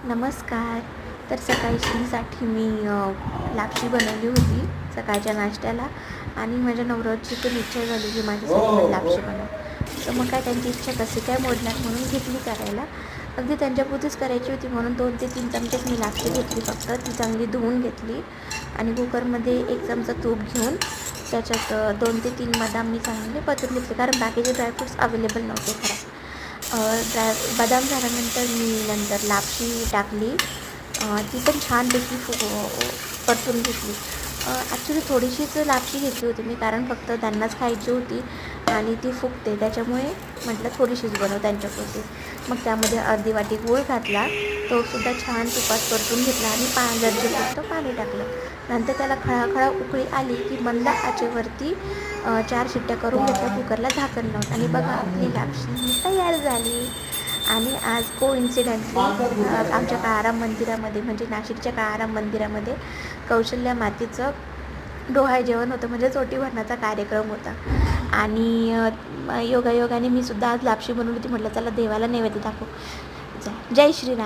नमस्कार. तर सकाळी श्रीसाठी मी लापशी बनवली होती सकाळच्या नाश्त्याला आणि माझ्या नवऱ्याची पण इच्छा झाली की माझ्यासाठी पण लापशी बनव. तर मग काय त्यांची इच्छा कशी काय मोडणार म्हणून घेतली करायला. अगदी त्यांच्यापुरतीच करायची होती म्हणून 2 ते 3 चमचेच मी लापशी घेतली फक्त. ती चांगली धुवून घेतली आणि कुकरमध्ये 1 चमचा तूप घेऊन त्याच्यात 2 ते 3 बदाम मी चांगले परतून घेतले कारण बाकीचे ड्रायफ्रूट्स अवेलेबल नव्हते खरं. बदाम झाल्यानंतर मी नंतर लापशी टाकली. ती पण छानपैकी परतून घेतली. ॲक्च्युली थोडीशीच लापशी घेतली होती मी कारण फक्त त्यांनाच खायची होती आणि ती फुगते त्याच्यामुळे म्हटलं थोडीशीच बनव त्यांच्यापुरती. मग त्यामध्ये अर्धी वाटी गूळ घातला, तोसुद्धा छान तुपात परतून घेतला आणि गरजेपुरतं पाणी टाकलं. नंतर त्याला खळाखळा उकळी आली की मंद आचेवरती 4 शिट्ट्या करून घेतल्या, कुकरला झाकण लावून आणि बघा आपली लापशी तयार झाली. आणि आज कोइन्सिडेंटली आमच्या काळाराम मंदिरामध्ये म्हणजे नाशिकच्या काळाराम मंदिरामध्ये कौशल्या मातेचं डोहाळे जेवण होतं म्हणजे ओटी भरण्याचा कार्यक्रम होता आणि योगायोगाने मी सुद्धा आज लापशी बनवली होती. म्हटलं चला देवाला नैवेद्य दाखवू. जय श्रीराम.